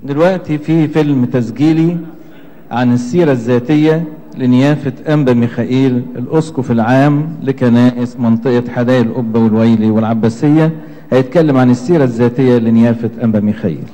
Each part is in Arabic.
دلوقتي في فيلم تسجيلي عن السيرة الذاتية لنيافة أنبا ميخائيل الأسقف العام لكنائس منطقة حدائق القبة والويلي والعباسية. هيتكلم عن السيرة الذاتية لنيافة أنبا ميخائيل.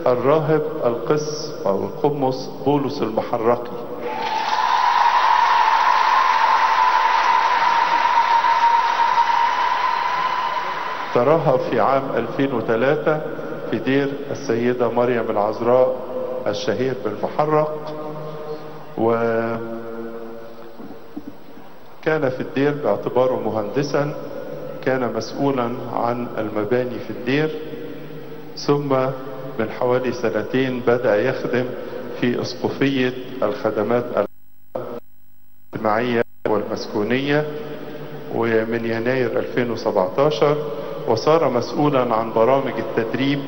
الراهب القس أو القمص بولس المحرقي. ترهب في عام 2003 في دير السيدة مريم العذراء الشهير بالمحرق، وكان في الدير باعتباره مهندسا، كان مسؤولا عن المباني في الدير، ثم من حوالي 2 بدأ يخدم في أسقفية الخدمات الاجتماعية والمسكونية، ومن يناير 2017 وصار مسؤولا عن برامج التدريب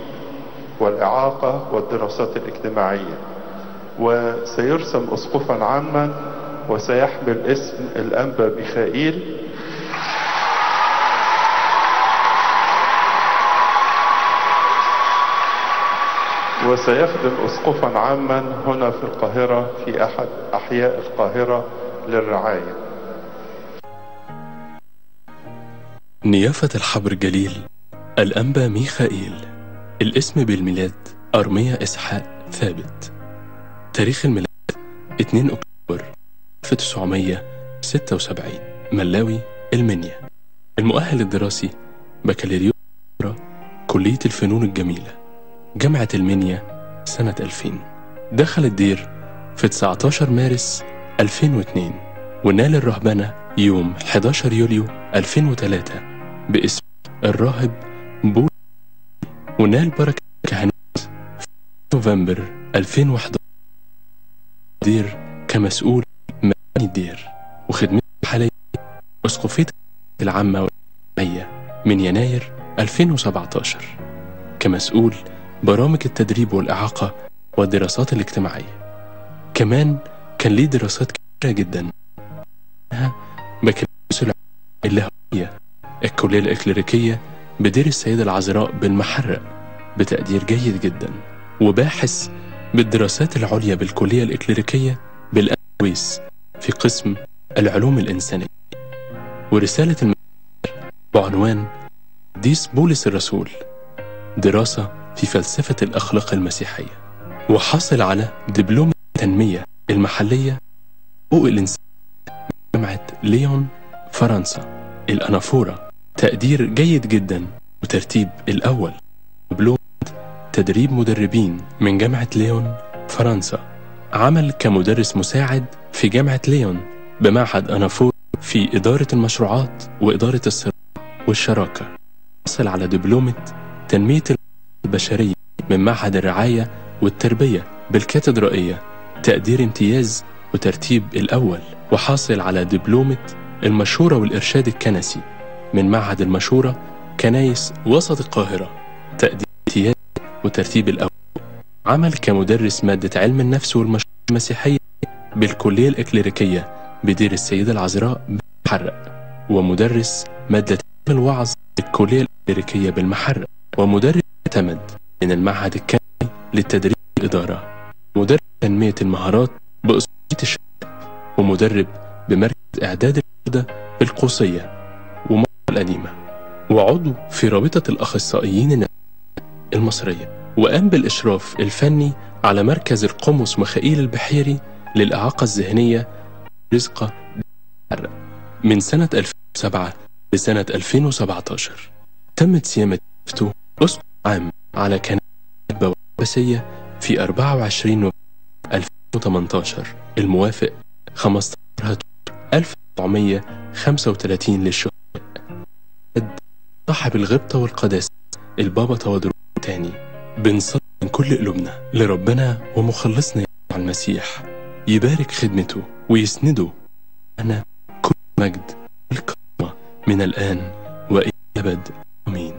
والإعاقة والدراسات الاجتماعية، وسيرسم أسقفا عاما وسيحمل اسم الأنبا ميخائيل. وسيخدم أسقفا عاما هنا في القاهرة في أحد أحياء القاهرة للرعاية. نيافة الحبر الجليل الأنبا ميخائيل، الاسم بالميلاد أرميا إسحاق ثابت، تاريخ الميلاد 2 أكتوبر 1976، ملاوي المنيا، المؤهل الدراسي بكالوريوس كلية الفنون الجميلة جامعة المنيا سنة 2000. دخل الدير في 19 مارس 2002 ونال الرهبنة يوم 11 يوليو 2003 باسم الراهب بولس، ونال بركة كهنوت في نوفمبر 2011 الدير كمسؤول مباني الدير، وخدمته حاليا أسقفية العامة والجمعية من يناير 2017 كمسؤول برامج التدريب والإعاقة والدراسات الاجتماعية. كمان كان ليه دراسات كبيرة جدا، منها بكالوريوس اللاهوتية الكلية الإكليريكية بدير السيدة العذراء بالمحرق بتقدير جيد جدا، وباحث بالدراسات العليا بالكلية الإكليريكية بالأنويس في قسم العلوم الإنسانية، ورسالة الماجستير بعنوان قديس بولس الرسول دراسة في فلسفة الأخلاق المسيحية، وحصل على دبلوم التنمية المحلية حقوق الإنسان من جامعة ليون فرنسا الأنافورة تقدير جيد جدا وترتيب الأول. دبلوم تدريب مدربين من جامعة ليون فرنسا، عمل كمدرس مساعد في جامعة ليون بمعهد أنافورة في إدارة المشروعات وإدارة الصراع والشراكة. حصل على دبلومة تنمية البشرية من معهد الرعاية والتربية بالكاتدرائية تقدير امتياز وترتيب الأول، وحاصل على دبلومة المشورة والإرشاد الكنسي من معهد المشورة كنايس وسط القاهرة تقدير امتياز وترتيب الأول. عمل كمدرس مادة علم النفس والمشورة المسيحية بالكلية الإكليريكية بدير السيدة العذراء بالمحرق، ومدرس مادة علم الوعظ بالكلية الإكليريكية بالمحرق، ومدرس معتمد من المعهد الكندي للتدريب والإدارة، مدرب تنمية المهارات بأسقفية الشرق، ومدرب بمركز إعداد الجودة بالقوسية ومصر القديمة، وعضو في رابطة الأخصائيين المصرية، وقام بالإشراف الفني على مركز القمص ميخائيل البحيري للإعاقة الذهنية رزقة من سنة 2007 لسنة 2017. تمت صيانة أسقف عام على كنائس العباسية في 24 نوفمبر 2018 الموافق 15 هتور 1935 للشهداء. صاحب الغبطة والقداسة البابا تودروس الثاني، بنصلي من كل قلوبنا لربنا ومخلصنا يسوع المسيح يبارك خدمته ويسنده أنا كل مجد والكرامة من الآن وإلى الأبد آمين.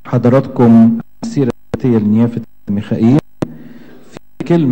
حضراتكم السيرة الذاتية لنيافة ميخائيل في كلمة